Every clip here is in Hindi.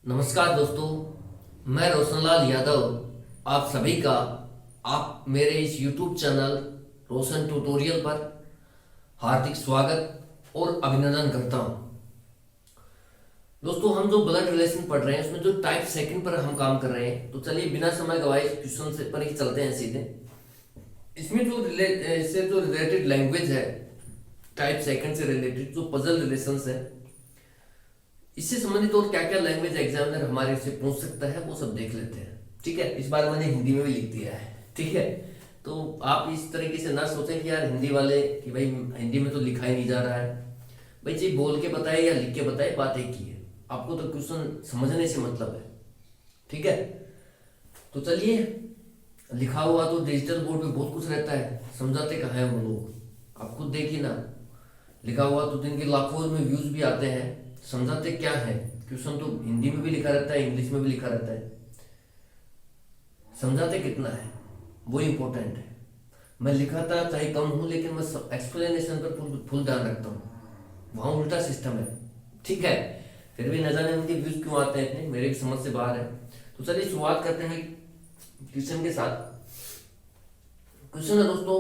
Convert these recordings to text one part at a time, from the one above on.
नमस्कार दोस्तों, मैं रोशनलाल यादव आप सभी का आप मेरे इस YouTube चैनल रोशन ट्यूटोरियल पर हार्दिक स्वागत और अभिनंदन करता हूं। दोस्तों, हम जो ब्लड रिलेशन पढ़ रहे हैं उसमें जो टाइप सेकंड पर हम काम कर रहे हैं, तो चलिए बिना समय गवाए क्वेश्चन से पर ही चलते हैं सीधे। इसमें इससे जो रिलेटेड लैंग्वेज है, टाइप सेकंड से रिलेटेड जो पजल रिलेशंस है, इससे संबंधित और क्या क्या लैंग्वेज एग्जामिनर हमारे से पूछ सकता है वो सब देख लेते हैं। ठीक है, इस बार मैंने हिंदी में भी लिख दिया है। ठीक है, तो आप इस तरीके से ना सोचें कि यार हिंदी वाले कि भाई हिंदी में तो लिखा ही नहीं जा रहा है। भाई जी, बोल के बताए या लिख के बताए, बात एक ही है। आपको तो क्वेश्चन समझने से मतलब है। ठीक है, तो चलिए, लिखा हुआ तो डिजिटल बोर्ड पे बहुत कुछ रहता है, समझाते कहाँ है वो लोग, आप खुद देखिए ना। लिखा हुआ तो दिन के लाखों में व्यूज भी आते हैं, समझाते क्या है। क्वेश्चन तो हिंदी में भी लिखा रहता है, इंग्लिश में भी लिखा रहता है, समझाते कितना है वो इम्पोर्टेंट है। मैं लिखाता चाहे कम हूं, लेकिन मैं एक्सप्लेनेशन पर फुल ध्यान रखता हूँ। वहां उल्टा सिस्टम है। ठीक है, फिर भी न जाने उनके व्यूज क्यों आते हैं इतने, मेरे भी समझ से बाहर है। तो चलिए शुरुआत करते हैं क्वेश्चन के साथ। क्वेश्चन है दोस्तों,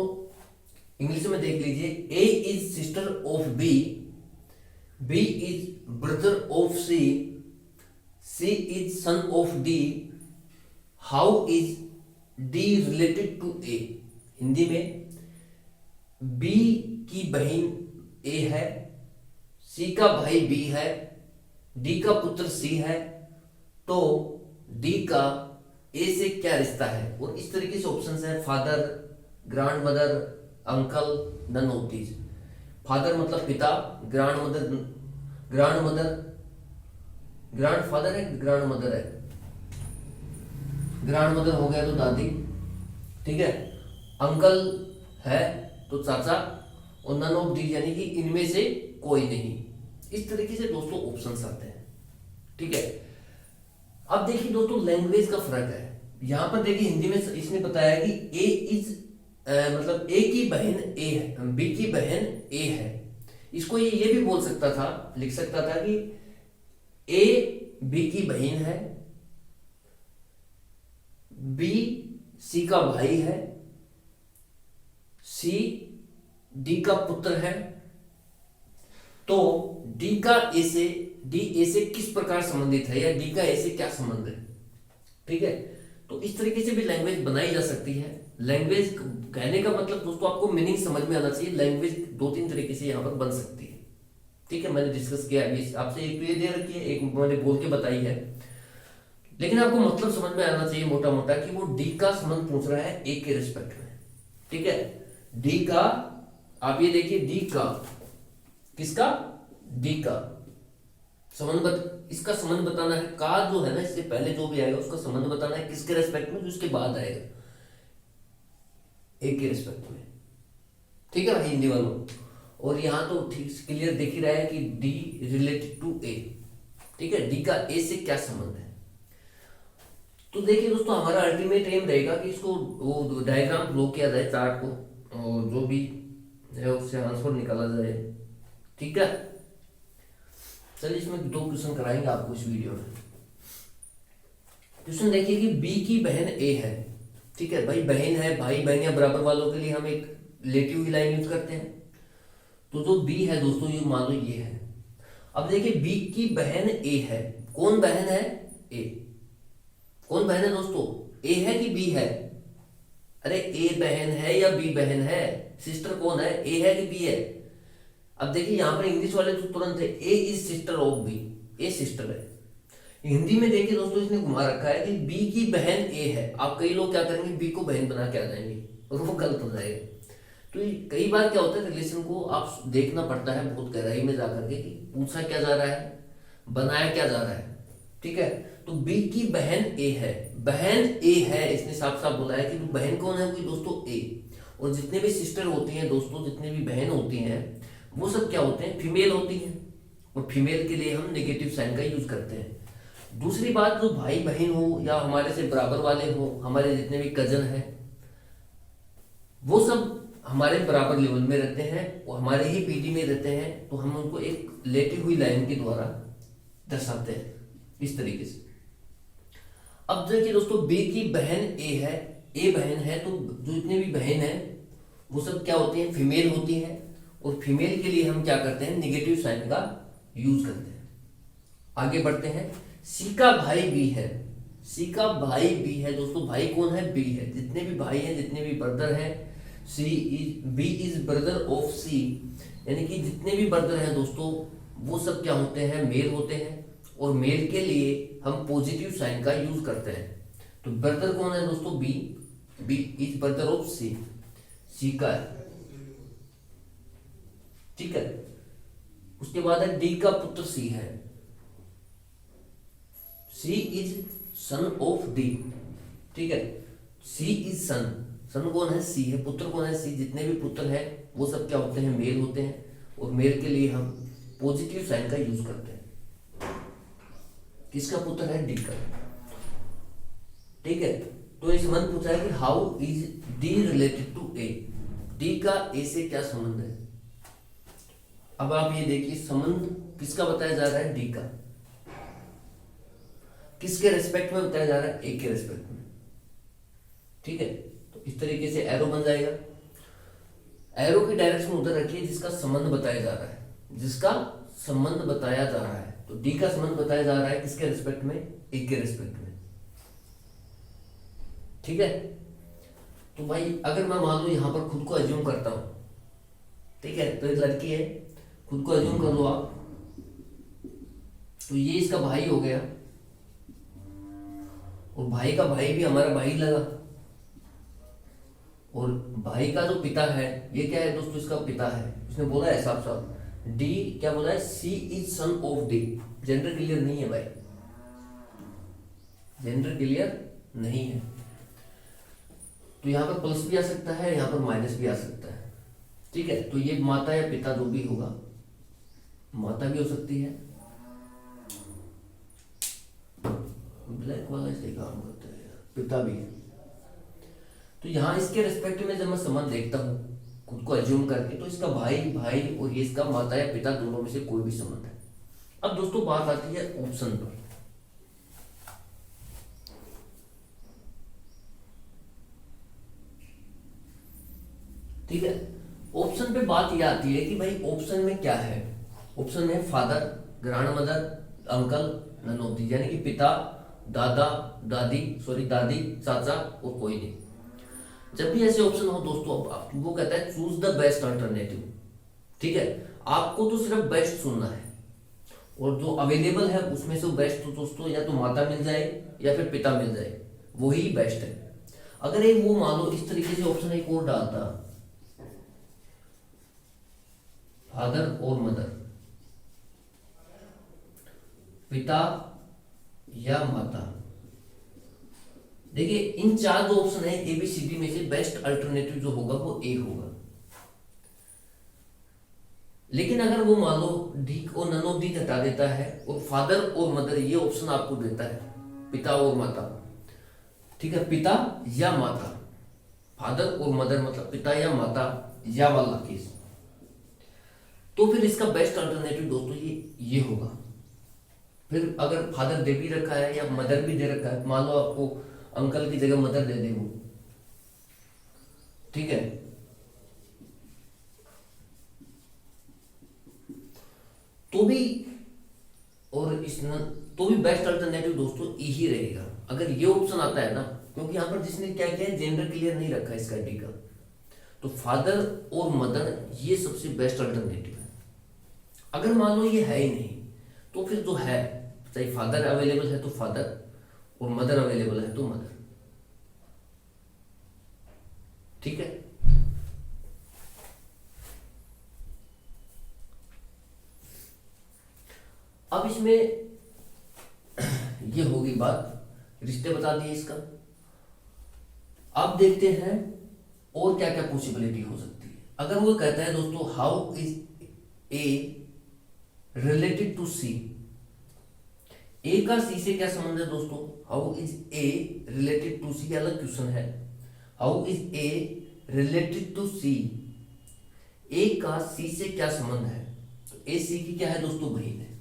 इंग्लिश में देख लीजिए। A is sister of B, B is brother of C, C is son of D, how is D related to A? Hindi में B की बहन A है, C का भाई B है, D का पुत्र C है, तो D का A से क्या रिश्ता है। और इस तरीके से ऑप्शन है father, grandmother, uncle, none of these. Father मतलब पिता, ग्रैंड मदर ग्रैंड फादर है, ग्रैंड मदर है, ग्रैंड मदर हो गया तो दादी। ठीक है, अंकल है तो चाचा, और नन ऑफ दीज यानी कि इनमें से कोई नहीं। इस तरीके से दोस्तों ऑप्शंस आते हैं। ठीक है, अब देखिए दोस्तों, लैंग्वेज का फर्क है। यहां पर देखिए हिंदी में इसने बताया कि ए इज मतलब ए की बहन ए है, बी की बहन ए है। इसको ये भी बोल सकता था, लिख सकता था कि ए बी की बहन है, बी सी का भाई है, सी डी का पुत्र है, तो डी ए से किस प्रकार संबंधित है, या डी का ए से क्या संबंध है। ठीक है, तो इस तरीके से भी लैंग्वेज बनाई जा सकती है। लैंग्वेज कहने का मतलब दोस्तों आपको मीनिंग समझ में आना चाहिए। लैंग्वेज दो तीन तरीके से यहाँ पर बन सकती है। ठीक है, मैंने डिस्कस किया अभी आपसे, एक तो ये दे रखी है, एक मैंने बोल के बताई है, लेकिन आपको मतलब समझ में आना चाहिए मोटा मोटा कि वो डी का संबंध पूछ रहा है ए के रिस्पेक्ट में। ठीक है, डी का, आप ये देखिए, डी का, किसका, डी का संबंध, इसका संबंध बताना है। का जो है ना, इससे पहले जो भी आएगा उसका संबंध बताना है किसके रेस्पेक्ट में, जो इसके बाद आएगा ए के रेस्पेक्ट में। ठीक है भाई हिंदी वालों, और यहां तो ठीक क्लियर दिख ही रहा है कि डी रिलेटेड टू ए। ठीक है, डी का ए से क्या संबंध है। तो देखिए दोस्तों, हमारा अल्टीमेट एम रहेगा कि इसको वो डायग्राम ड्रॉ किया जाए, चार्ट को, और जो भी है उससे आंसर निकाला जाए। ठीक है, चलिए इसमें दो क्वेश्चन कराएंगे आपको इस वीडियो में। क्वेश्चन देखिए कि बी की बहन ए है। ठीक है भाई, बहन है, भाई बहन या बराबर वालों के लिए हम एक रिलेटिव की लाइन यूज करते हैं। तो जो बी है दोस्तों, ये मान लो ये है। अब देखिए बी की बहन ए है। कौन बहन है, ए। कौन बहन है दोस्तों, ए है कि बी है। अरे ए बहन है या बी बहन है, सिस्टर कौन है, ए है कि बी है। अब देखिए यहां पर इंग्लिश वाले तो तुरंत है, A is sister of B, A sister है। हिंदी में देखिए दोस्तों, इसने घुमा रखा है कि बी की बहन ए है। आप कई लोग क्या करेंगे, बी को बहन बना के आ जाएंगे, और वो गलत हो जाएगा। तो कई बार क्या होता है, रिलेशन को आप देखना पड़ता है बहुत गहराई में जाकर के, कि पूछा क्या जा रहा है, बनाया क्या जा रहा है। ठीक है, तो बी की बहन ए है, बहन ए है, इसने साफ साफ बोला है कि बहन कौन है, कोई दोस्तों ए। और जितने भी सिस्टर होती हैं दोस्तों, जितने भी बहन होती हैं, वो सब क्या होते हैं, फीमेल होती हैं। और फीमेल के लिए हम नेगेटिव साइन का यूज करते हैं। दूसरी बात, जो भाई बहन हो या हमारे से बराबर वाले हो, हमारे जितने भी कजन हैं, वो सब हमारे बराबर लेवल में रहते हैं, वो हमारे ही पीढ़ी में रहते हैं, तो हम उनको एक लेटी हुई लाइन के द्वारा दर्शाते हैं। इस तरीके से। अब देखिए दोस्तों, बी की बहन ए है, ए बहन है, तो जो इतने भी बहन है वो सब क्या होती हैं, फीमेल होती हैं, और फीमेल के लिए हम क्या करते हैं, निगेटिव साइन का यूज करते हैं। आगे बढ़ते हैं। सी का भाई बी है, सी का भाई बी है दोस्तों, भाई कौन है, बी है। जितने भी भाई हैं, जितने भी ब्रदर हैं, बी इज ब्रदर ऑफ सी, यानी कि जितने भी ब्रदर हैं दोस्तों वो सब क्या होते हैं, मेल होते हैं, और मेल के लिए हम पॉजिटिव साइन का यूज करते हैं। तो ब्रदर कौन है दोस्तों, B, B is brother of C, C का है, ठीक है। उसके बाद है डी का पुत्र सी है, C is son of D, ठीक है। सी इज सन, सन कौन है, सी है, पुत्र कौन है, सी। जितने भी पुत्र हैं वो सब क्या होते हैं, मेल होते हैं, और मेल के लिए हम पॉजिटिव साइन का यूज करते हैं। किसका पुत्र है, डी का, ठीक है। तो इस मन पूछा है कि how is D related to A, D का ए से क्या संबंध है। अब आप ये देखिए, संबंध किसका बताया जा रहा है, डी का, किसके रेस्पेक्ट में बताया जा रहा है, ए के रेस्पेक्ट में, ठीक है। तो इस तरीके से एरो बन जाएगा। एरो की डायरेक्शन उधर रखिए जिसका संबंध बताया जा रहा है, जिसका संबंध बताया जा रहा है। तो डी का संबंध बताया जा रहा है किसके रेस्पेक्ट में, ए के रेस्पेक्ट में, ठीक है। तो भाई अगर मैं मान लो यहां पर खुद को अज्यूम करता हूं, ठीक है, तो एक लड़की है, खुद को अज्यूम कर लो आप, तो ये इसका भाई हो गया, और भाई का भाई भी हमारा भाई लगा, और भाई का जो पिता है ये क्या है दोस्तों, इसका पिता है। उसने बोला है साफ साफ, डी क्या बोला है, C is son of D. Gender clear नहीं है भाई, जेंडर क्लियर नहीं है। तो यहां पर प्लस भी आ सकता है, यहां पर माइनस भी आ सकता है, ठीक है। तो ये माता या पिता जो भी होगा, माता भी हो सकती है, ब्लैक वाला इसलिए काम करता है यार, पिता भी है। तो यहां इसके रेस्पेक्ट में जब मैं संबंध देखता हूं खुद को अज्यूम करके, तो इसका भाई भाई और ये इसका माता या पिता, दोनों में से कोई भी संबंध है। अब दोस्तों बात आती है ऑप्शन पर। ठीक है, ऑप्शन पे बात यह आती है कि भाई ऑप्शन में क्या है। ऑप्शन में फादर, ग्रैंड मदर, अंकल, ननौती, यानी कि पिता, दादा, दादी, सॉरी दादी, चाचा और कोई नहीं। जब भी ऐसे ऑप्शन हो दोस्तों, वो कहता है चूज द बेस्ट अल्टरनेटिव, ठीक है। आपको तो सिर्फ बेस्ट चुनना है, और जो अवेलेबल है उसमें से बेस्ट तो दोस्तों या तो माता मिल जाए या फिर पिता मिल जाए, वही बेस्ट है। अगर एक वो मान लो इस तरीके से ऑप्शन एक और डालता, फादर और मदर, पिता या माता, देखिए इन चार जो ऑप्शन है ए बी सी डी में से बेस्ट अल्टरनेटिव जो होगा वो ए होगा। लेकिन अगर वो मान लो डी और नन ऑफ डी हटा देता है और फादर और मदर ये ऑप्शन आपको देता है, पिता और माता, ठीक है, पिता या माता, फादर और मदर मतलब पिता या माता या वाला केस, तो फिर इसका बेस्ट अल्टरनेटिव दोस्तों ये होगा। फिर अगर फादर दे भी रखा है या मदर भी दे रखा है, मान लो आपको अंकल की जगह मदर दे दे वो, ठीक है, तो भी और इस तो भी बेस्ट अल्टरनेटिव दोस्तों ए ही रहेगा अगर ये ऑप्शन आता है ना, क्योंकि यहां पर जिसने क्या किया है जेंडर क्लियर नहीं रखा है इसका डी का, तो फादर और मदर ये सबसे बेस्ट अल्टरनेटिव है। अगर मान लो ये है ही नहीं, तो फिर जो है चाहे फादर अवेलेबल है तो फादर और मदर अवेलेबल है तो मदर, ठीक है। अब इसमें ये होगी बात, रिश्ते बता दिए इसका। अब देखते हैं और क्या क्या पॉसिबिलिटी हो सकती है। अगर वो कहता है दोस्तों how is A related to C, A का सी से क्या संबंध है दोस्तों, how is A related to C अलग क्वेश्चन है। How is A related to C, A का सी से क्या संबंध है, तो ए सी की क्या है दोस्तों बहन है,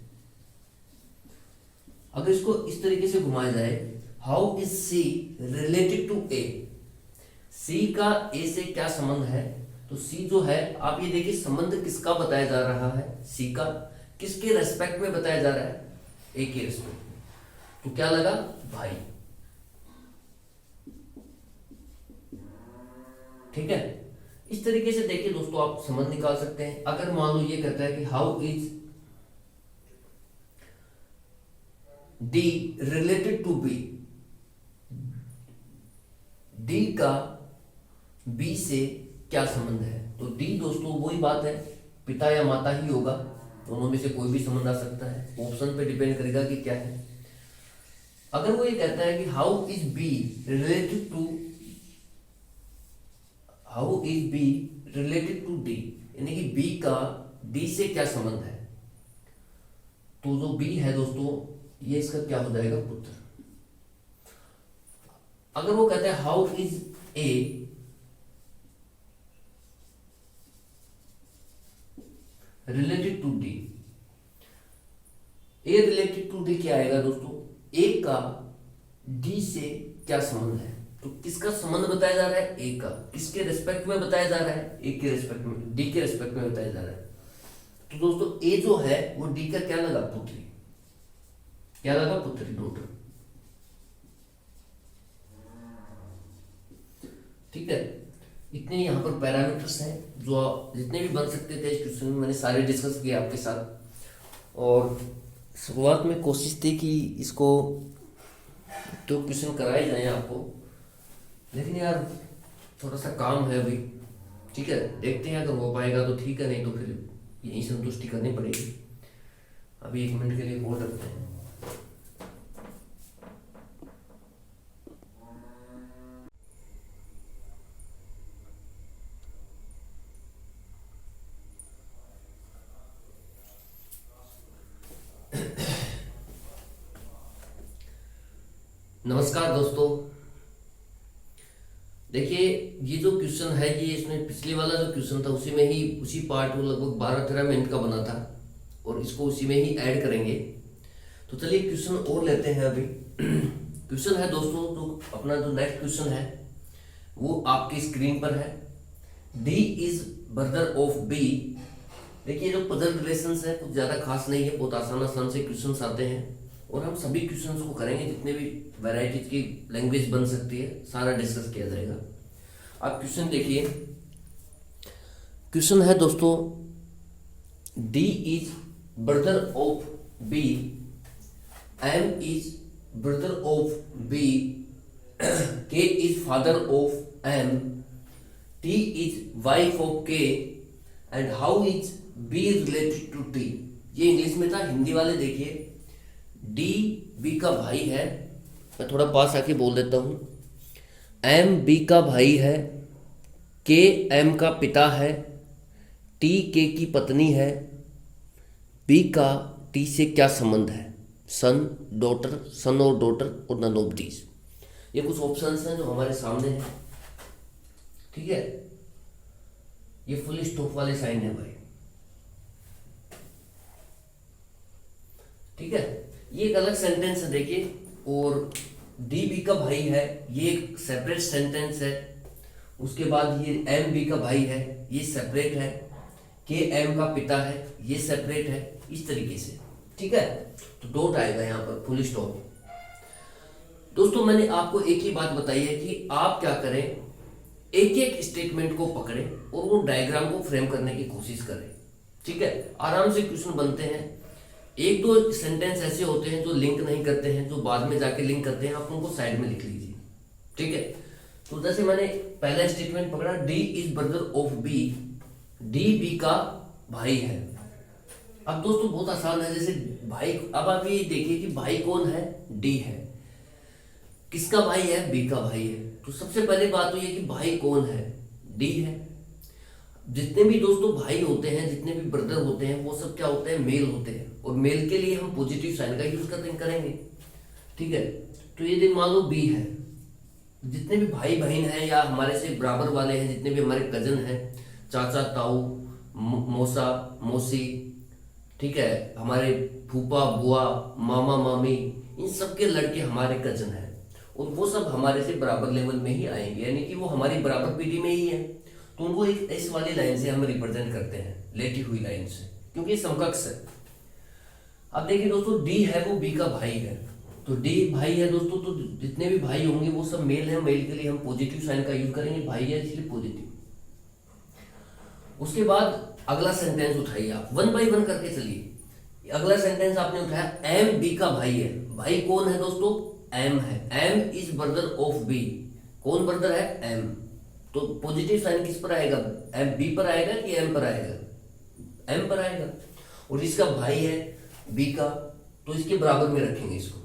अगर इसको इस तरीके से घुमाया जाए, how is C related to A, C का ए से क्या संबंध है, तो सी जो है, आप ये देखिए संबंध किसका बताया जा रहा है, सी का, किसके रेस्पेक्ट में बताया जा रहा है, ए के रेस्पेक्ट में, तो क्या लगा, भाई। ठीक है, इस तरीके से देखिए दोस्तों आप संबंध निकाल सकते हैं। अगर मान लो ये कहता है कि how is D related to B, D का बी से क्या संबंध है, तो डी दोस्तों वही बात है, पिता या माता ही होगा, दोनों में से कोई भी संबंध आ सकता है, ऑप्शन पे डिपेंड करेगा कि क्या है। अगर वो ये कहता है कि how is B related to, how is B related to D, यानी कि बी का डी से क्या संबंध है, तो जो बी है दोस्तों ये इसका क्या हो जाएगा, पुत्र। अगर वो कहता है how is A related to D, A related to D क्या आएगा दोस्तों, ए का डी से क्या संबंध है, तो किसका संबंध बताया जा रहा है, ए का, किसके रिस्पेक्ट में बताया जा रहा है, ए के रिस्पेक्ट में, डी के रिस्पेक्ट में बताया जा रहा है। तो दोस्तों ए जो है वो डी का क्या लगा, पुत्री, क्या लगा, पुत्री, डॉटर। ठीक है, इतने यहाँ पर पैरामीटर्स हैं जो जितने भी बन सकते थे इस क्वेश्चन में मैंने सारे डिस्कस किए आपके साथ। और शुरुआत में कोशिश थी कि इसको तो क्वेश्चन कराए जाए आपको, लेकिन यार थोड़ा सा काम है अभी। ठीक है, देखते हैं अगर हो पाएगा तो ठीक है, नहीं तो फिर यही संतुष्टि करनी पड़ेगी। अभी 1 मिनट के लिए होल्ड रखते हैं। नमस्कार दोस्तों, देखिए ये जो क्वेश्चन है ये इसमें पिछले वाला जो क्वेश्चन था उसी में ही, उसी पार्ट में लगभग 12-13 मिनट का बना था और इसको उसी में ही ऐड करेंगे। तो चलिए क्वेश्चन और लेते हैं अभी। क्वेश्चन है दोस्तों, तो अपना जो नेक्स्ट क्वेश्चन है वो आपकी स्क्रीन पर है। D is brother of B. देखिए जो पजल रिलेशंस है कुछ ज़्यादा खास नहीं है, बहुत आसान से क्वेश्चंस आते हैं और हम सभी क्वेश्चंस को करेंगे, जितने भी वैरायटीज की लैंग्वेज बन सकती है सारा डिस्कस किया जाएगा। आप क्वेश्चन देखिए, क्वेश्चन है दोस्तों, D is brother of B, M is brother of B, K is father of M, T is wife of K, and how is B related to T. ये इंग्लिश में था, हिंदी वाले देखिए, डी बी का भाई है, मैं थोड़ा पास आके बोल देता हूँ, एम बी का भाई है, के एम का पिता है, टी के की पत्नी है, बी का टी से क्या संबंध है, सन, डॉटर, सन और डॉटर और नन ऑफ दीज। ये कुछ ऑप्शंस हैं जो हमारे सामने हैं। ठीक है, ये फुल स्टॉप वाले साइन है भाई। ठीक है, ये एक अलग सेंटेंस है देखिए, और डी बी का भाई है, ये एक सेपरेट सेंटेंस है। उसके बाद ये एम बी का भाई है, ये सेपरेट है। के एम का पिता है, ये सेपरेट है, इस तरीके से। ठीक है, तो डॉट आएगा यहाँ पर, फुल स्टॉप। दोस्तों मैंने आपको एक ही बात बताई है कि आप क्या करें, एक एक स्टेटमेंट को पकड़ें और वो डायग्राम को फ्रेम करने की कोशिश करें। ठीक है, आराम से क्वेश्चन बनते हैं। एक दो सेंटेंस ऐसे होते हैं जो लिंक नहीं करते हैं, जो बाद में जाके लिंक करते हैं, आप उनको साइड में लिख लीजिए। ठीक है, तो जैसे मैंने पहला स्टेटमेंट पकड़ा, D is brother of B, D B का भाई है। अब दोस्तों बहुत आसान है, जैसे भाई, अब आप ये देखिए कि भाई कौन है, डी है, किसका भाई है, बी का भाई है। तो सबसे पहले बात तो ये कि भाई कौन है, डी है। जितने भी दोस्तों भाई होते हैं, जितने भी ब्रदर होते हैं, वो सब क्या होते हैं, मेल होते हैं, और मेल के लिए हम पॉजिटिव साइन का यूज करेंगे। ठीक है, तो ये दिन मान लो बी है, जितने भी भाई बहन हैं या हमारे से बराबर वाले हैं, जितने भी हमारे कजन हैं, चाचा ताऊ, मौसा मौसी, ठीक है, हमारे फूफा बुआ, मामा मामी, इन सब के लड़के हमारे कजन हैं और वो सब हमारे से बराबर लेवल में ही आएंगे, यानी कि वो हमारी बराबर पीढ़ी में ही है। तो उनको एक इस वाली लाइन से हम रिप्रेजेंट करते हैं, लेटी हुई लाइन से, क्योंकि समकक्ष है। अब देखिए दोस्तों, डी है वो बी का भाई है, तो डी भाई है दोस्तों, तो जितने भी भाई होंगे वो सब मेल है। मेल के लिए हम पॉजिटिव साइन का यूज करेंगे, भाई है इसलिए पॉजिटिव। उसके बाद अगला सेंटेंस उठाइए आप, 1 बाय 1 करके चलिए। अगला सेंटेंस आपने उठाया, एम बी का भाई है। भाई कौन है दोस्तों? एम है। M is brother of B. कौन ब्रदर है? एम। तो पॉजिटिव साइन किस पर आएगा? एम बी पर आएगा कि एम पर आएगा? एम पर आएगा। और जिसका भाई है बी का, तो इसके बराबर में रखेंगे इसको।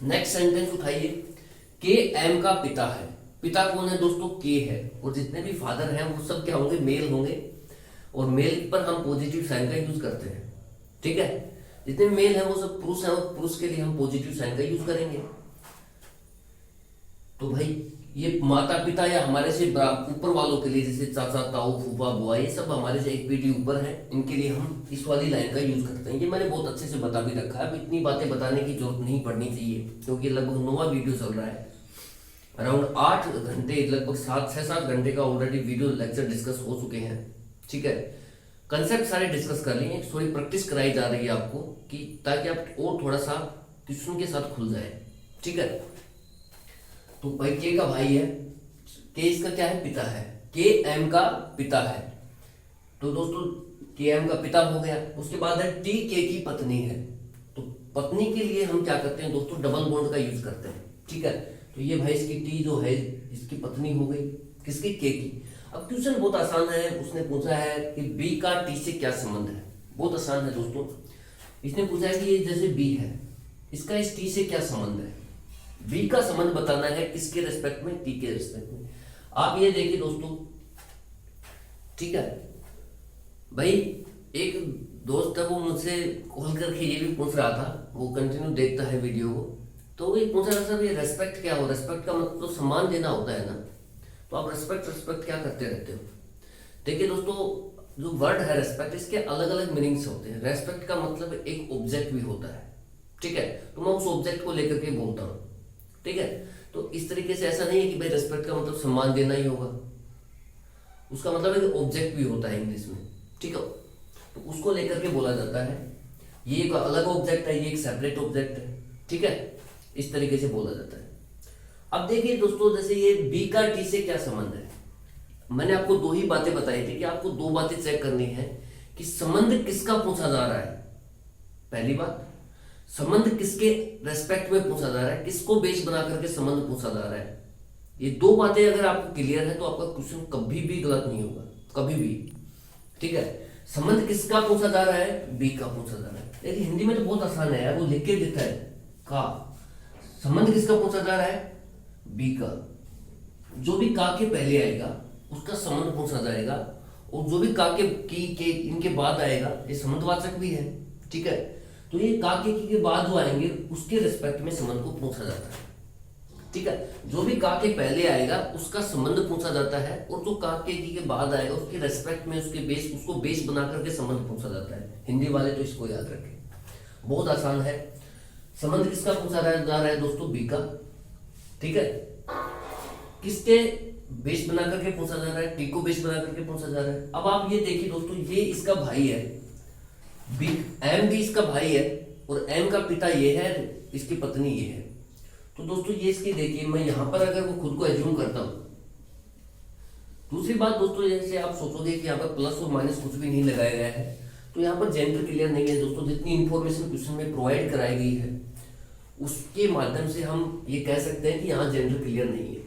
नेक्स्ट सेंटेंस उठाइए, के एम का पिता है। पिता कौन है दोस्तों? के है। और जितने भी फादर हैं वो सब क्या होंगे? मेल होंगे। और मेल पर हम पॉजिटिव साइन का यूज करते हैं, ठीक है। जितने मेल हैं वो सब पुरुष हैं और पुरुष के लिए हम पॉजिटिव साइन का यूज करेंगे। तो भाई ये माता पिता या हमारे से ऊपर वालों के लिए, जैसे चाचा ताऊ फूफा बुआ, ये सब हमारे से एक पीढ़ी ऊपर है, इनके लिए हम इस वाली लाइन का यूज करते हैं। ये मैंने बहुत अच्छे से बता भी रखा है, अब इतनी बातें बताने की जरूरत नहीं पड़नी चाहिए, क्योंकि लगभग 9वां वीडियो चल रहा है। अराउंड 8 घंटे, लगभग 6-7 घंटे का ऑलरेडी वीडियो लेक्चर डिस्कस हो चुके हैं, ठीक है। कंसेप्ट सारे डिस्कस कर लिए, थोड़ी प्रैक्टिस कराई जा रही है आपको, कि ताकि आप और थोड़ा सा क्वेश्चन के साथ खुल जाए, ठीक है। तो भाई के का भाई है, के इसका क्या है? पिता है। के एम का पिता है, तो दोस्तों के एम का पिता हो गया। उसके बाद है टी के की पत्नी है। तो पत्नी के लिए हम क्या करते हैं दोस्तों? डबल बॉन्ड का यूज करते हैं, ठीक है। तो ये भाई इसकी टी जो है इसकी पत्नी हो गई, किसकी? के की। अब क्वेश्चन बहुत आसान है, उसने पूछा है कि बी का टी से क्या संबंध है। बहुत आसान है दोस्तों, इसने पूछा है कि ये जैसे बी है, इसका इस टी से क्या संबंध है। बी का संबंध बताना है, किसके रेस्पेक्ट में? टी के रेस्पेक्ट में। आप ये देखिए दोस्तों, ठीक है भाई। एक दोस्त है वो मुझसे कॉल करके ये भी पूछ रहा था, वो कंटिन्यू देखता है वीडियो को, तो वो ये पूछ रहा था ये रेस्पेक्ट क्या हो? रेस्पेक्ट का मतलब तो सम्मान देना होता है ना, तो आप रेस्पेक्ट क्या करते रहते हो? देखिए दोस्तों, जो वर्ड है रेस्पेक्ट, इसके अलग अलग मीनिंग्स होते हैं। रेस्पेक्ट का मतलब एक ऑब्जेक्ट भी होता है, ठीक है, तो मैं उस ऑब्जेक्ट को लेकर के बोलता हूँ, ठीक है। तो इस तरीके से ऐसा नहीं है कि भाई रेस्पेक्ट का मतलब सम्मान देना ही होगा, उसका मतलब एक ऑब्जेक्ट भी होता है इंग्लिश में, ठीक है। तो उसको लेकर के बोला जाता है, ये एक अलग ऑब्जेक्ट है, ये एक सेपरेट ऑब्जेक्ट है, ठीक है, इस तरीके से बोला जाता है। अब देखिए दोस्तों, जैसे ये बी का टी से क्या संबंध है, मैंने आपको 2 ही बातें बताई थी कि आपको 2 बातें चेक करनी है कि संबंध किसका पूछा जा रहा है। पहली बात, संबंध किसके रेस्पेक्ट में पूछा जा रहा है, किसको बेस बना करके संबंध पूछा जा रहा है। ये 2 बातें अगर आपको क्लियर है तो आपका क्वेश्चन कभी भी गलत नहीं होगा, कभी भी, ठीक है। संबंध किसका पूछा जा रहा है? बी का पूछा जा रहा है। लेकिन हिंदी में तो बहुत आसान है यार, वो लिख के देता है का। संबंध किसका पूछा जा रहा है? बी का। जो भी का के पहले आएगा उसका संबंध पूछा जाएगा, और जो भी का के की के इनके बाद आएगा ये संबंधवाचक भी है, ठीक है। तो ये का के की के बाद जो आएंगे उसके रिस्पेक्ट में संबंध को पूछा जाता है, ठीक है। जो भी का के पहले आएगा उसका संबंध पूछा जाता है, और जो का के की के बाद आएगा उसके रेस्पेक्ट में उसके बेस, उसको बेस बना करके संबंध पूछा जाता है। हिंदी वाले तो इसको याद रखें, बहुत आसान है। संबंध किसका पूछा जा रहा है दोस्तों? बी का, ठीक है। किसके बेस बना करके पूछा जा रहा है? टी को बेस बना करके पूछा जा रहा है। अब आप ये देखिए दोस्तों, ये इसका भाई है बी, एम भी इसका भाई है, और एम का पिता ये है, इसकी पत्नी ये है। तो दोस्तों ये इसकी देखिए, मैं यहां पर अगर वो खुद को एज्यूम करता हूं। दूसरी बात दोस्तों, जैसे आप सोचोगे कि यहाँ पर प्लस और माइनस कुछ भी नहीं लगाया गया है, तो यहाँ पर जेंडर क्लियर नहीं है दोस्तों। जितनी इंफॉर्मेशन क्वेश्चन में प्रोवाइड कराई गई है उसके माध्यम से हम ये कह सकते हैं कि यहाँ जेंडर क्लियर नहीं है।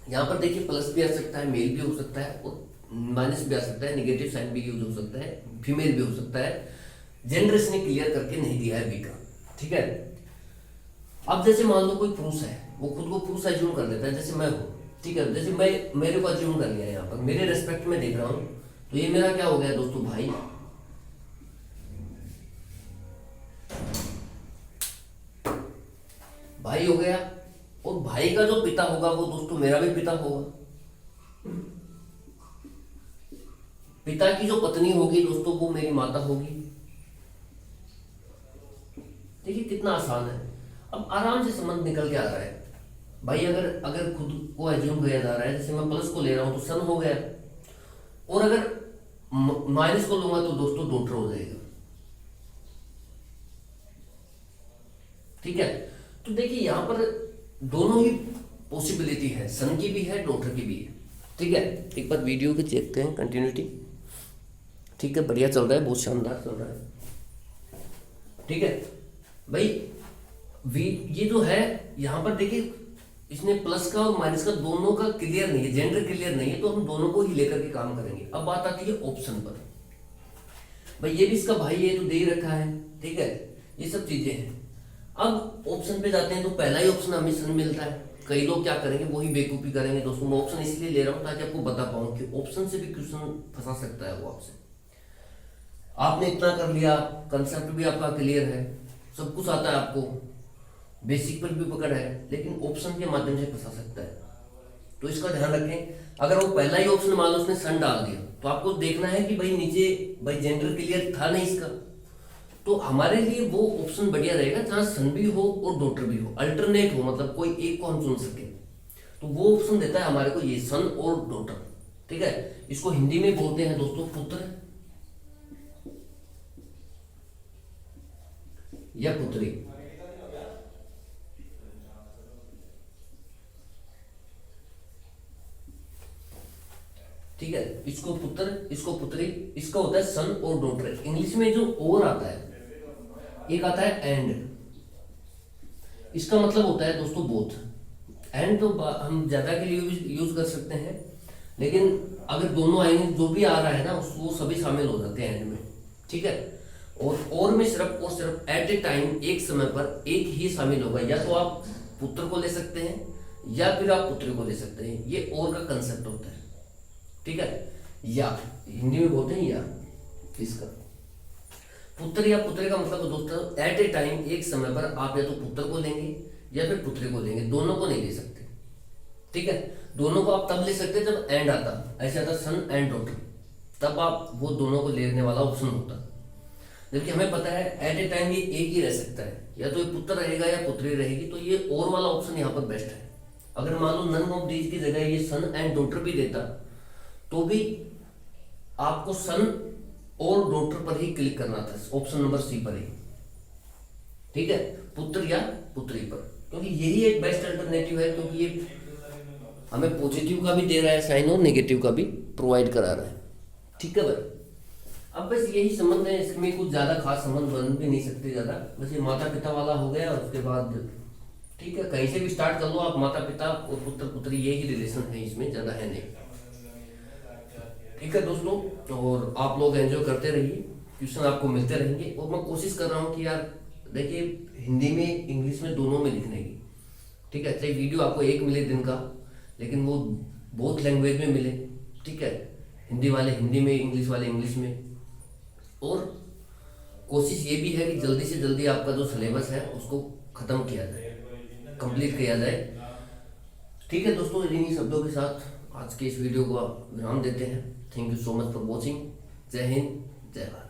यहाँ पर देखिए प्लस भी आ सकता है, मेल भी हो सकता है, और माइनस भी आ सकता है, नेगेटिव साइन भी यूज हो सकता है, फीमेल भी हो सकता है। जेंडर इसने क्लियर करके नहीं दिया है बी का, ठीक है। अब जैसे मान लो कोई पुरुष है, वो खुद को पुरुष एज्यूम कर लेता है, जैसे मैं हूँ, ठीक है। जैसे मैं मेरे को एज्यूम कर लिया यहाँ पर, मेरे रेस्पेक्ट में देख रहा हूँ, तो ये मेरा क्या हो गया दोस्तों? भाई। भाई हो गया, और भाई का जो पिता होगा वो दोस्तों मेरा भी पिता होगा। पिता की जो पत्नी होगी दोस्तों वो मेरी माता होगी, देखिए कितना आसान है। अब आराम से संबंध निकल के आ रहा है भाई। अगर अगर खुद को एज्यूम किया जा रहा है, जैसे मैं प्लस को ले रहा हूँ तो सन हो गया, और अगर माइनस को लूंगा तो दोस्तों डॉटर हो जाएगा। ठीक है, तो देखिए यहाँ पर दोनों ही पॉसिबिलिटी है, सन की भी है डॉटर की भी है। ठीक है, एक बार वीडियो को देखते हैं कंटिन्यूटी। ठीक है, बढ़िया चल रहा है, बहुत शानदार चल रहा है। ठीक है भाई, ये जो है यहाँ पर देखिए, इसने प्लस का और माइनस का दोनों का क्लियर नहीं है, जेंडर क्लियर नहीं है, तो हम दोनों को ही लेकर के काम करेंगे। अब बात आती है ऑप्शन पर। भाई ये भी इसका भाई है तो दे ही रखा है। ठीक है, ये सब चीजें हैं। अब ऑप्शन पे जाते हैं तो पहला ही ऑप्शन हमें सन मिलता है। कई लोग क्या करेंगे, वही बेवकूफी करेंगे दोस्तों। मैं ऑप्शन इसलिए ले रहा हूँ ताकि आपको बता पाऊँ कि ऑप्शन से भी क्वेश्चन फंसा सकता है वो आपसे। आपने इतना कर लिया, कंसेप्ट भी आपका क्लियर है, सब कुछ आता है आपको, बेसिक पर भी पकड़ है, लेकिन ऑप्शन के माध्यम से फंसा सकता है। तो इसका ध्यान रखें। अगर वो पहला ही ऑप्शन मान लो उसने सन डाल दिया, तो आपको देखना है कि भाई नीचे भाई जेंडर क्लियर था नहीं इसका, तो हमारे लिए वो ऑप्शन बढ़िया रहेगा जहां सन भी हो और डॉटर भी हो, अल्टरनेट हो, मतलब कोई एक को हम चुन सके। तो वो ऑप्शन देता है हमारे को ये सन और डॉटर। ठीक है, इसको हिंदी में बोलते हैं दोस्तों पुत्र या पुत्री। ठीक है, इसको पुत्र, इसको पुत्री, इसका होता है सन और डॉटर। इंग्लिश में जो और आता है, एक आता है एंड, इसका मतलब होता है दोस्तों बोथ। एंड तो हम ज्यादा के लिए यूज कर सकते हैं, लेकिन अगर दोनों आएंगे, जो भी आ रहा है ना वो सभी शामिल हो जाते हैं एंड में। ठीक है, और में सिर्फ और सिर्फ एट ए टाइम, एक समय पर एक ही शामिल होगा। या तो आप पुत्र को ले सकते हैं या फिर आप पुत्री को ले सकते हैं, ये और का कंसेप्ट होता है। ठीक है, या हिंदी में बोलते हैं या, इसका पुत्र या पुत्री का मतलब दोस्तों एट ए टाइम, एक समय पर आप या तो पुत्र को लेंगे या फिर पुत्री को लेंगे, दोनों को नहीं ले सकते। ठीक है, दोनों को आप तब ले सकते हैं जब एंड आता, ऐसे आता सन एंड डॉटर, तब आप वो दोनों को लेने वाला ऑप्शन होता। जबकि हमें पता है एट ए टाइम ये एक ही रह सकता है, या तो ये पुत्र रहेगा या पुत्री रहेगी, तो ये और वाला ऑप्शन यहाँ पर बेस्ट है। अगर मान लो नन ऑफ दीज की जगह ये सन एंड डॉटर भी देता, तो भी आपको सन और डॉटर पर ही क्लिक करना था, ऑप्शन नंबर सी पर ही। ठीक है, पुत्र या पुत्री पर, क्योंकि यही एक बेस्ट अल्टरनेटिव है, क्योंकि ये हमें पॉजिटिव का भी दे रहा है साइन और नेगेटिव का भी प्रोवाइड करा रहा है। ठीक है भाई, अब बस यही संबंध है, इसमें कुछ ज्यादा खास संबंध बन भी नहीं सकते ज्यादा, बस ये माता पिता वाला हो गया। और उसके बाद ठीक है, कहीं से भी स्टार्ट कर लो आप, माता पिता और पुत्र पुत्री यही रिलेशन है, इसमें ज्यादा है नहीं। ठीक है दोस्तों, और आप लोग एंजॉय करते रहिए, क्वेश्चन आपको मिलते रहेंगे। और मैं कोशिश कर रहा हूँ कि यार देखिए, हिंदी में इंग्लिश में दोनों में लिखने की। ठीक है, चाहे वीडियो आपको एक मिले दिन का, लेकिन वो बहुत लैंग्वेज में मिले। ठीक है, हिंदी वाले हिंदी में, इंग्लिश वाले इंग्लिश में। और कोशिश ये भी है कि जल्दी से जल्दी आपका जो सिलेबस है उसको खत्म किया जाए, कंप्लीट किया जाए। ठीक है दोस्तों, इन्हीं शब्दों के साथ आज के इस वीडियो को विराम देते हैं। Thank you so much for watching. जय हिंद, जय भारत।